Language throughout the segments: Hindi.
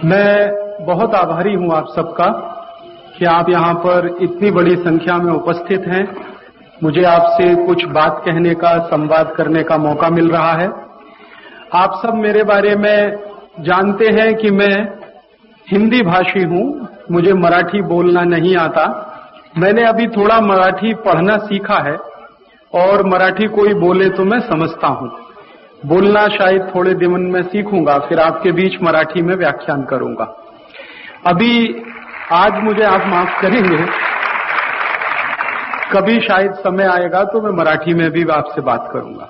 मैं बहुत आभारी हूं आप सबका कि आप यहां पर इतनी बड़ी संख्या में उपस्थित हैं। मुझे आपसे कुछ बात कहने का, संवाद करने का मौका मिल रहा है। आप सब मेरे बारे में जानते हैं कि मैं हिंदी भाषी हूं, मुझे मराठी बोलना नहीं आता। मैंने अभी थोड़ा मराठी पढ़ना सीखा है और मराठी कोई बोले तो मैं समझता हूं। बोलना शायद थोड़े दिन में सीखूंगा, फिर आपके बीच मराठी में व्याख्यान करूंगा। अभी आज मुझे आप माफ करेंगे, कभी शायद समय आएगा तो मैं मराठी में भी आपसे बात करूंगा।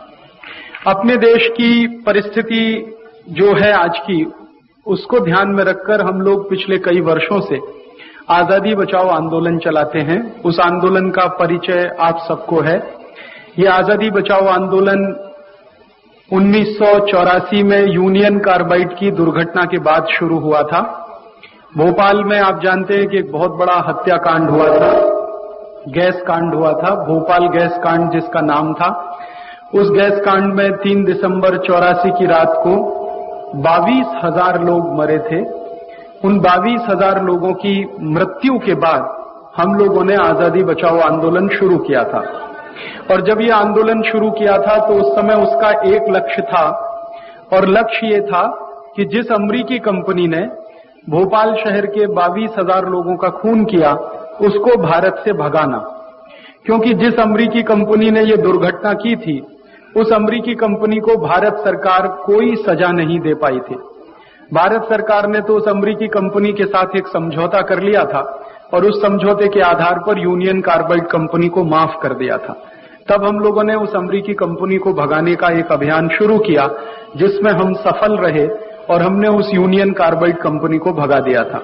अपने देश की परिस्थिति जो है आज की, उसको ध्यान में रखकर हम लोग पिछले कई वर्षों से आजादी बचाओ आंदोलन चलाते हैं। उस आंदोलन का परिचय आप सबको है। ये आजादी बचाओ आंदोलन 1984 में यूनियन कार्बाइड की दुर्घटना के बाद शुरू हुआ था। भोपाल में आप जानते हैं कि एक बहुत बड़ा हत्याकांड हुआ था, गैस कांड हुआ था, भोपाल गैस कांड जिसका नाम था। उस गैस कांड में 3 दिसंबर 84 की रात को 22,000 लोग मरे थे। उन 22,000 लोगों की मृत्यु के बाद हम लोगों ने आजादी बचाओ आंदोलन शुरू किया था। और जब ये आंदोलन शुरू किया था तो उस समय उसका एक लक्ष्य था, और लक्ष्य ये था कि जिस अमेरिकी कंपनी ने भोपाल शहर के 22,000 लोगों का खून किया, उसको भारत से भगाना। क्योंकि जिस अमेरिकी कंपनी ने ये दुर्घटना की थी, उस अमेरिकी कंपनी को भारत सरकार कोई सजा नहीं दे पाई थी। भारत सरकार ने तो उस अमेरिकी कंपनी के साथ एक समझौता कर लिया था और उस समझौते के आधार पर यूनियन कार्बाइड कंपनी को माफ कर दिया था। तब हम लोगों ने उस अमेरिकी कंपनी को भगाने का एक अभियान शुरू किया, जिसमें हम सफल रहे और हमने उस यूनियन कार्बाइड कंपनी को भगा दिया था।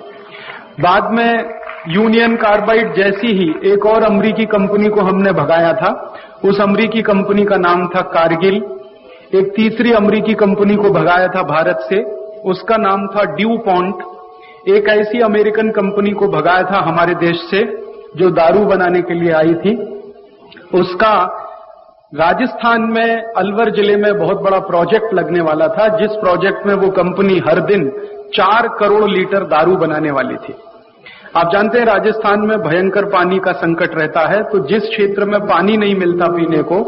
बाद में यूनियन कार्बाइड जैसी ही एक और अमेरिकी कंपनी को हमने भगाया था। उस अमेरिकी कंपनी का नाम था कारगिल। एक तीसरी अमेरिकी कंपनी को भगाया था भारत से, उसका नाम था ड्यू पॉन्ट। एक ऐसी अमेरिकन कंपनी को भगाया था हमारे देश से जो दारू बनाने के लिए आई थी। उसका राजस्थान में अलवर जिले में बहुत बड़ा प्रोजेक्ट लगने वाला था, जिस प्रोजेक्ट में वो कंपनी हर दिन 4 करोड़ लीटर दारू बनाने वाली थी। आप जानते हैं राजस्थान में भयंकर पानी का संकट रहता है, तो जिस क्षेत्र में पानी नहीं मिलता पीने को,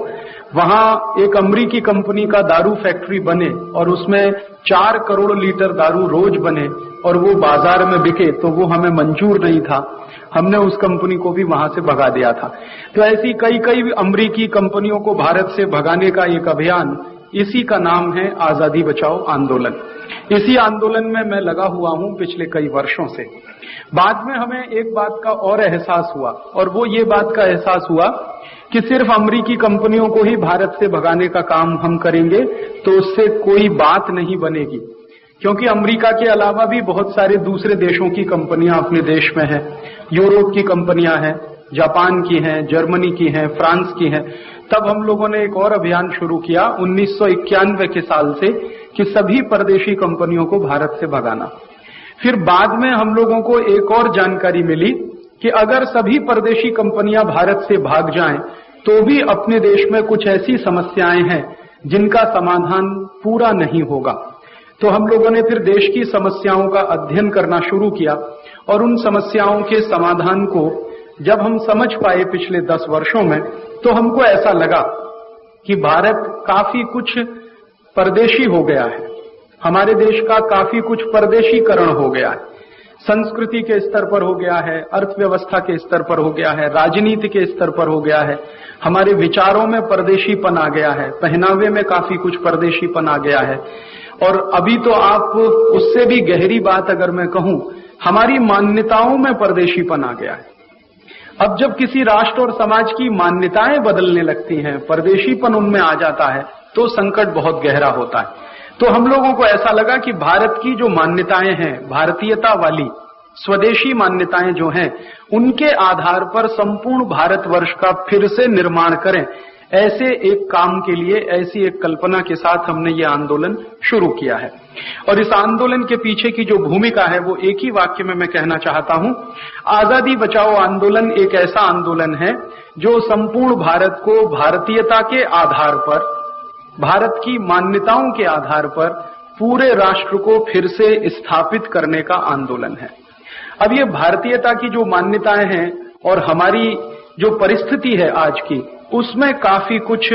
वहां एक अमेरिकी कंपनी का दारू फैक्ट्री बने और उसमें 4 करोड़ लीटर दारू रोज बने और वो बाजार में बिके, तो वो हमें मंजूर नहीं था। हमने उस कंपनी को भी वहां से भगा दिया था। तो ऐसी कई अमेरिकी कंपनियों को भारत से भगाने का एक अभियान, इसी का नाम है आजादी बचाओ आंदोलन। इसी आंदोलन में मैं लगा हुआ हूं पिछले कई वर्षों से। बाद में हमें एक बात का और एहसास हुआ, और वो ये बात का एहसास हुआ कि सिर्फ अमेरिकी कंपनियों को ही भारत से भगाने का काम हम करेंगे तो उससे कोई बात नहीं बनेगी। क्योंकि अमेरिका के अलावा भी बहुत सारे दूसरे देशों की कंपनियां अपने देश में हैं। यूरोप की कंपनियां हैं, जापान की हैं, जर्मनी की हैं, फ्रांस की हैं। तब हम लोगों ने एक और अभियान शुरू किया 1991 के साल से कि सभी परदेशी कंपनियों को भारत से भगाना। फिर बाद में हम लोगों को एक और जानकारी मिली कि अगर सभी परदेशी कंपनियां भारत से भाग जाएं तो भी अपने देश में कुछ ऐसी समस्याएं हैं जिनका समाधान पूरा नहीं होगा। तो हम लोगों ने फिर देश की समस्याओं का अध्ययन करना शुरू किया और उन समस्याओं के समाधान को जब हम समझ पाए पिछले 10 वर्षों में, तो हमको ऐसा लगा कि भारत काफी कुछ परदेशी हो गया है। हमारे देश का काफी कुछ परदेशीकरण हो गया है। संस्कृति के स्तर पर हो गया है, अर्थव्यवस्था के स्तर पर हो गया है, राजनीति के स्तर पर हो गया है, हमारे विचारों में परदेशीपन आ गया है, पहनावे में काफी कुछ परदेशीपन आ गया है। और अभी तो आप उससे भी गहरी बात अगर मैं कहूं, हमारी मान्यताओं में परदेशीपन आ गया है। अब जब किसी राष्ट्र और समाज की मान्यताएं बदलने लगती हैं, परदेशीपन उनमें आ जाता है, तो संकट बहुत गहरा होता है। तो हम लोगों को ऐसा लगा कि भारत की जो मान्यताएं हैं, भारतीयता वाली स्वदेशी मान्यताएं जो हैं, उनके आधार पर संपूर्ण भारतवर्ष का फिर से निर्माण करें। ऐसे एक काम के लिए, ऐसी एक कल्पना के साथ हमने ये आंदोलन शुरू किया है। और इस आंदोलन के पीछे की जो भूमिका है वो एक ही वाक्य में मैं कहना चाहता हूं। आजादी बचाओ आंदोलन एक ऐसा आंदोलन है जो संपूर्ण भारत को भारतीयता के आधार पर, भारत की मान्यताओं के आधार पर पूरे राष्ट्र को फिर से स्थापित करने का आंदोलन है। अब ये भारतीयता की जो मान्यताएं हैं और हमारी जो परिस्थिति है आज की, उसमें काफी कुछ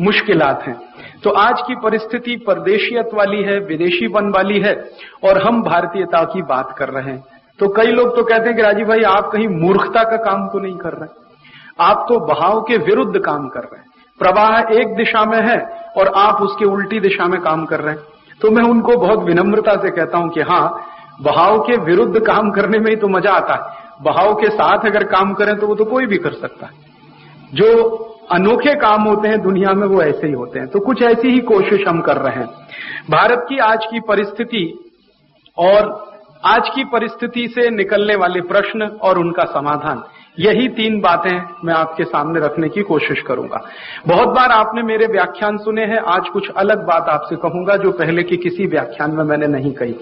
मुश्किलात हैं। तो आज की परिस्थिति परदेशियत वाली है, विदेशीपन वाली है, और हम भारतीयता की बात कर रहे हैं। तो कई लोग तो कहते हैं कि राजीव भाई आप कहीं मूर्खता का काम तो नहीं कर रहे, आप तो बहाव के विरुद्ध काम कर रहे हैं। प्रवाह एक दिशा में है और आप उसके उल्टी दिशा में काम कर रहे हैं। तो मैं उनको बहुत विनम्रता से कहता हूं कि हाँ, बहाव के विरुद्ध काम करने में ही तो मजा आता है। बहाव के साथ अगर काम करें तो वो तो कोई भी कर सकता है। जो अनोखे काम होते हैं दुनिया में वो ऐसे ही होते हैं। तो कुछ ऐसी ही कोशिश हम कर रहे हैं। भारत की आज की परिस्थिति और आज की परिस्थिति से निकलने वाले प्रश्न और उनका समाधान, यही 3 बातें मैं आपके सामने रखने की कोशिश करूंगा। बहुत बार आपने मेरे व्याख्यान सुने हैं, आज कुछ अलग बात आपसे कहूंगा जो पहले की किसी व्याख्यान में मैंने नहीं कही।